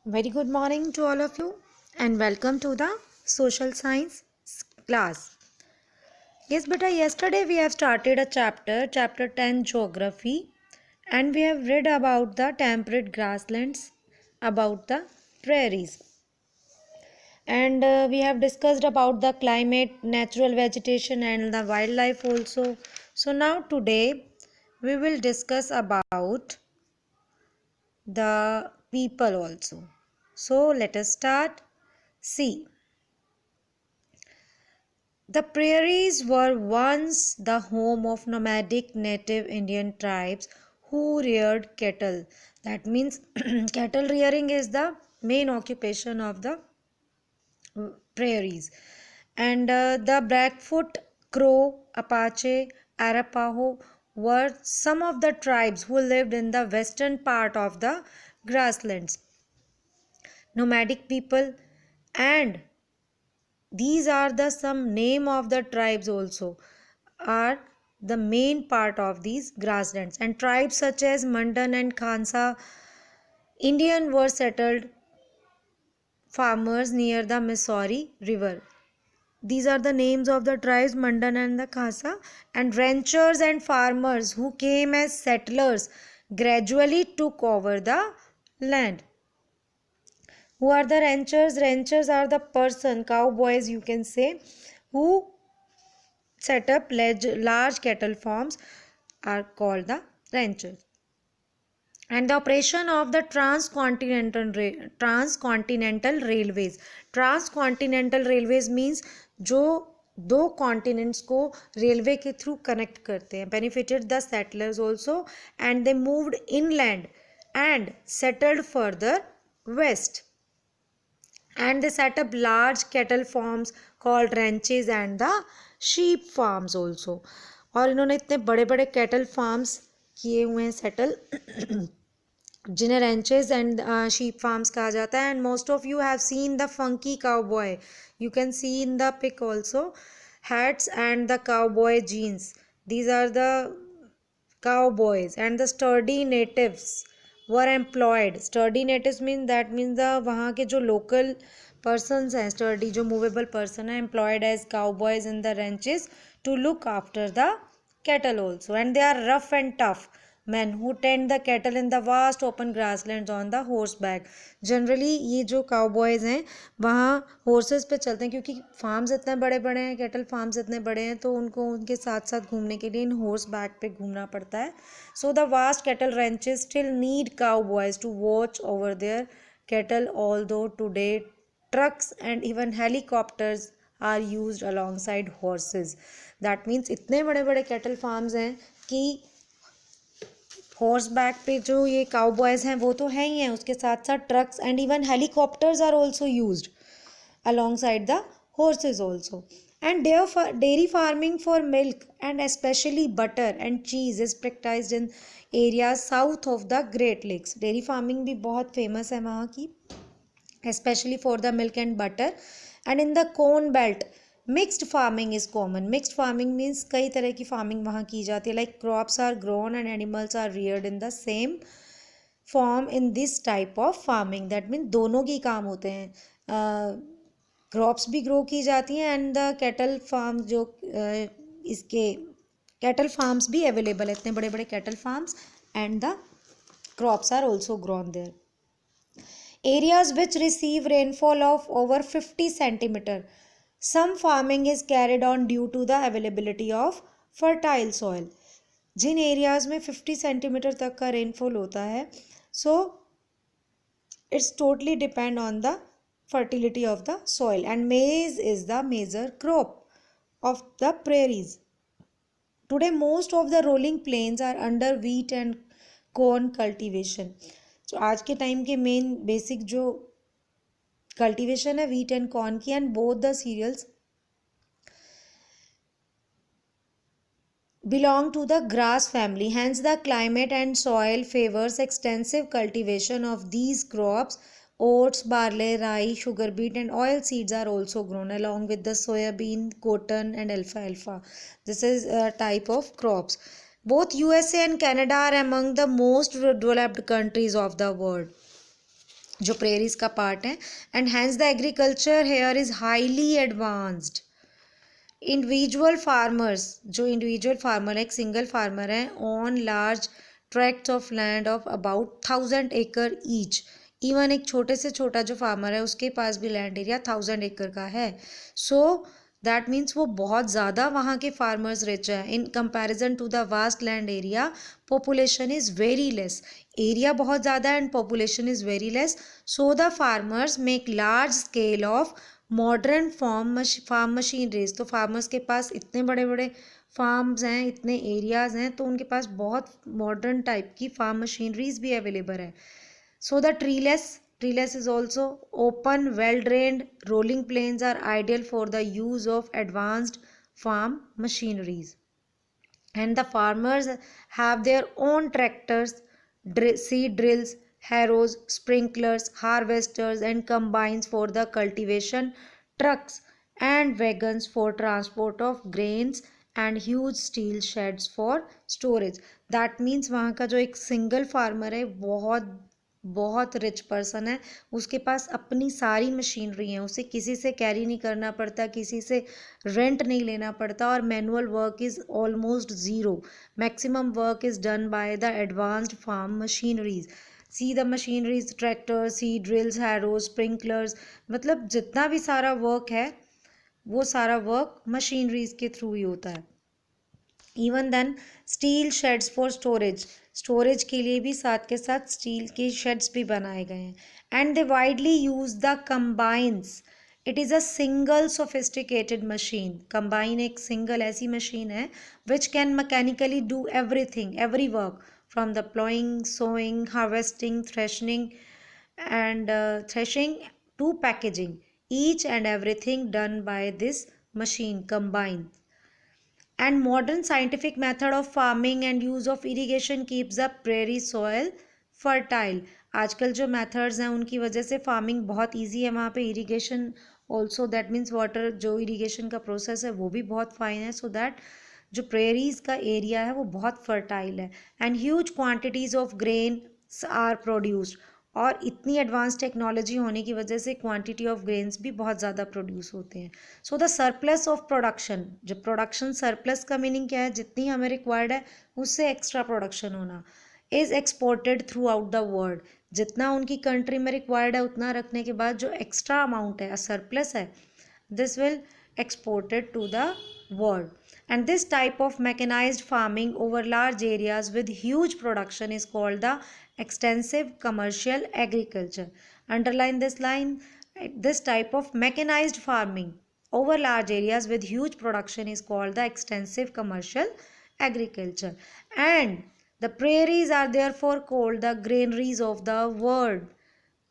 Very good morning to all of you and welcome to the social science class. Yes, beta, yesterday we have started a chapter 10 geography, and we have read about the temperate grasslands, about the prairies, and we have discussed about the climate, natural vegetation, and the wildlife also. So, now today we will discuss about the people also. So, let us start. See, the prairies were once the home of nomadic native Indian tribes who reared cattle. That means cattle rearing is the main occupation of the prairies. And the Blackfoot, Crow, Apache, Arapaho were some of the tribes who lived in the western part of the grasslands. Nomadic people, and these are the some name of the tribes also are the main part of these grasslands, and tribes such as Mandan and Khansa Indian were settled farmers near the Missouri River. These are the names of the tribes Mandan and the Khansa, and ranchers and farmers who came as settlers gradually took over the land. Who are the ranchers? Ranchers are the person, cowboys you can say, who set up large cattle farms are called the ranchers. And the operation of the transcontinental railways. Transcontinental railways means जो दो continents को railway के through connect करते हैं, benefited the settlers also, and they moved inland and settled further west, and they set up large cattle farms called ranches and the sheep farms also. और इन्होंने इतने बड़े बड़े cattle farms किए हुए हैं सेटल जिन्हें ranches and sheep farms कहा जाता है. And most of you have seen the funky cowboy, you can see in the pic also, hats and the cowboy jeans. These are the cowboys. And the sturdy natives were employed. Sturdy natives means, that means the वहाँ के जो local persons हैं, sturdy जो movable person है, employed as cowboys in the ranches to look after the cattle also. And they are rough and tough men who tend the cattle in the vast open grasslands on the horseback. Generally ये जो cowboys हैं वहाँ horses पे चलते हैं, क्योंकि farms इतने बड़े बड़े हैं, cattle farms इतने बड़े हैं, तो उनको उनके साथ साथ घूमने के लिए इन horseback पे घूमना पड़ता है. So the vast cattle ranches still need cowboys to watch over their cattle, although today trucks and even helicopters are used alongside horses. That means इतने बड़े बड़े cattle farms हैं कि हॉर्स बैक पे जो ये काउबॉयज़ हैं वो तो हैं ही हैं, उसके साथ साथ trucks and even helicopters are also used alongside the horses also. And dairy farming for milk and especially butter and cheese is practiced in areas south of the Great Lakes. Dairy farming भी बहुत famous है वहाँ की, especially for the milk and butter. And in the corn belt mixed farming is common. Mixed farming means कई तरह की farming वहाँ की जाती है, like crops are grown and animals are reared in the same form in this type of farming. That means दोनों की काम होते हैं, क्रॉप्स भी ग्रो की जाती हैं एंड द कैटल फार्म जो इसके कैटल फार्म्स भी अवेलेबल है, इतने बड़े बड़े cattle farms, and the crops are also grown there. Areas which receive rainfall of over 50 centimeter. Some farming is carried on due to the availability of fertile soil. जिन areas में 50 centimetre तक का rainfall होता है, so it's totally depend on the fertility of the soil. And maize is the major crop of the prairies. Today most of the rolling plains are under wheat and corn cultivation. So आज के time के main basic जो cultivation है wheat and corn की, and both the cereals belong to the grass family. Hence the climate and soil favors extensive cultivation of these crops. Oats, barley, rye, sugar beet and oil seeds are also grown along with the soybean, cotton and alfalfa. This is a type of crops. Both USA and Canada are among the most developed countries of the world. जो prairies का part है, and hence the agriculture here is highly advanced. Individual farmers, जो individual farmer है, एक single farmer है, on large tracts of land of about 1000 acre each. Even एक छोटे से छोटा जो फार्मर है उसके पास भी लैंड एरिया 1000 एकड़ का है। सो दैट मीन्स वो बहुत ज़्यादा वहाँ के फार्मर्स रिच है। In comparison to the vast land area, population is very less. Area बहुत ज़्यादा and population is very less. So the farmers make large scale of modern farm machineries. तो farmers के पास इतने बड़े बड़े फार्म्स हैं, इतने एरियाज़ हैं, तो उनके पास बहुत मॉडर्न टाइप की फार्म मशीनरीज भी अवेलेबल है। So the treeless is also open, well drained rolling plains are ideal for the use of advanced farm machineries. And the farmers have their own tractors, seed drills, harrows, sprinklers, harvesters, and combines for the cultivation, trucks and wagons for transport of grains, and huge steel sheds for storage. That means वहाँ का जो एक single farmer है, बहुत बहुत rich person है, उसके पास अपनी सारी मशीनरी है, उसे किसी से कैरी नहीं करना पड़ता, किसी से रेंट नहीं लेना पड़ता, और manual work is almost zero. Maximum work is done by the advanced farm machineries. See the machineries, tractor, seed drills, harrows, sprinklers, मतलब जितना भी सारा वर्क है वो सारा वर्क मशीनरीज के थ्रू ही होता है। Even then steel sheds for storage, storage के लिए भी साथ के साथ स्टील के शेड्स भी बनाए गए हैं। And they widely use the combines. It is a single sophisticated machine. Combine एक सिंगल ऐसी मशीन है which can mechanically do everything, every work, from the ploughing, sowing, harvesting, threshing to packaging. Each and everything done by this machine combined. And modern scientific method of farming and use of irrigation keeps the prairie soil fertile. आजकल जो methods हैं उनकी वजह से farming बहुत easy है वहाँ पे। irrigation also, that means water, जो irrigation का process है वो भी बहुत fine है, so that जो prairies का area है वो बहुत fertile है। and huge quantities of grains are produced. और इतनी एडवांस टेक्नोलॉजी होने की वजह से क्वांटिटी ऑफ ग्रेन्स भी बहुत ज़्यादा प्रोड्यूस होते हैं। So the surplus of production, जब प्रोडक्शन सरप्लस का मीनिंग क्या है, जितनी हमें रिक्वायर्ड है उससे एक्स्ट्रा प्रोडक्शन होना, is exported through out the world. जितना उनकी कंट्री में रिक्वायर्ड है उतना रखने के बाद जो एक्स्ट्रा अमाउंट है, सरप्लस है, this will exported to the world. And this type of mechanized farming over large areas with huge production is called the extensive commercial agriculture. Underline this line. This type of mechanized farming over large areas with huge production is called the extensive commercial agriculture. And the prairies are therefore called the granaries of the world.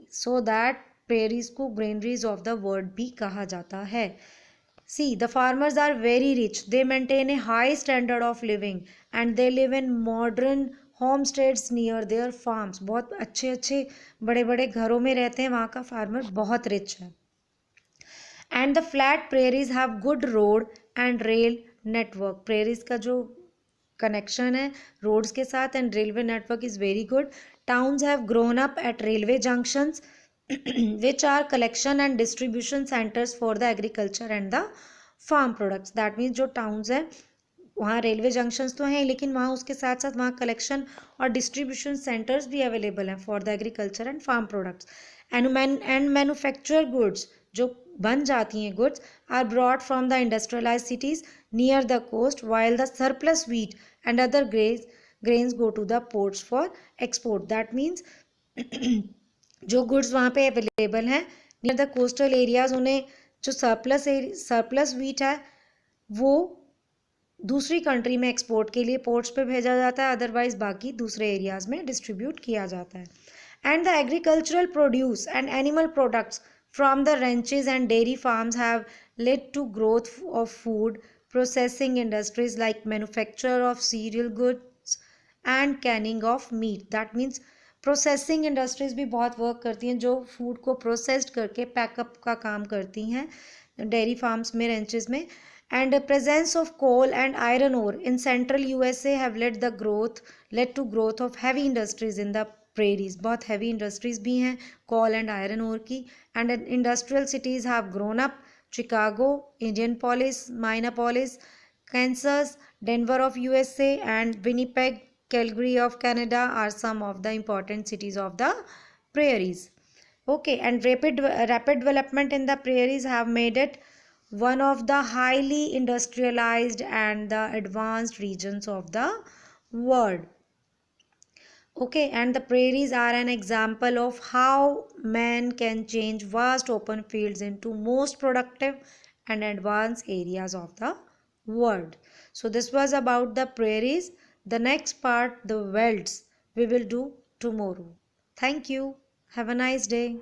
So that prairies को granaries of the world भी कहा जाता है। See, the farmers are very rich. They maintain a high standard of living and they live in modern homesteads near their farms. बहुत अच्छे अच्छे बड़े बड़े घरों में रहते हैं, वहाँ का फार्मर बहुत रिच है। And the flat prairies have good road and rail network. Prairies का जो कनेक्शन है रोड्स के साथ and railway network is very good. Towns have grown up at railway junctions which are collection and distribution centers for the agriculture and the farm products. That means जो towns हैं वहाँ railway junctions तो हैं, लेकिन वहाँ उसके साथ साथ वहाँ कलेक्शन और डिस्ट्रीब्यूशन सेंटर्स भी अवेलेबल हैं for the agriculture and farm products. And manufacture goods, जो बन जाती हैं goods, are brought from the industrialise cities near the coast, while the surplus wheat and other grains go to the ports for export. That means जो goods वहाँ पे available हैं near the coastal areas, उन्हें जो surplus wheat है वो दूसरी country में एक्सपोर्ट के लिए पोर्ट्स पे भेजा जाता है, अदरवाइज बाकी दूसरे एरियाज में डिस्ट्रीब्यूट किया जाता है. And the agricultural produce and animal products from the ranches and dairy farms have led to growth of food processing industries like manufacture of cereal goods and canning of meat. That means processing industries भी बहुत work करती हैं जो food को processed करके pack up का काम करती हैं डेयरी फार्म्स में, रेंचेज में. And the presence of coal and iron ore in central USA have led to growth of heavy industries in the prairies. बहुत heavy industries भी हैं coal and iron ore की, and industrial cities have grown up. Chicago, Indianapolis, Minneapolis, Kansas, Denver of USA, and Winnipeg, Calgary of Canada are some of the important cities of the prairies. Okay, and rapid development in the prairies have made it one of the highly industrialized and the advanced regions of the world. Okay, and the prairies are an example of how man can change vast open fields into most productive and advanced areas of the world. So this was about the prairies. The next part, the velds, we will do tomorrow. Thank you. Have a nice day.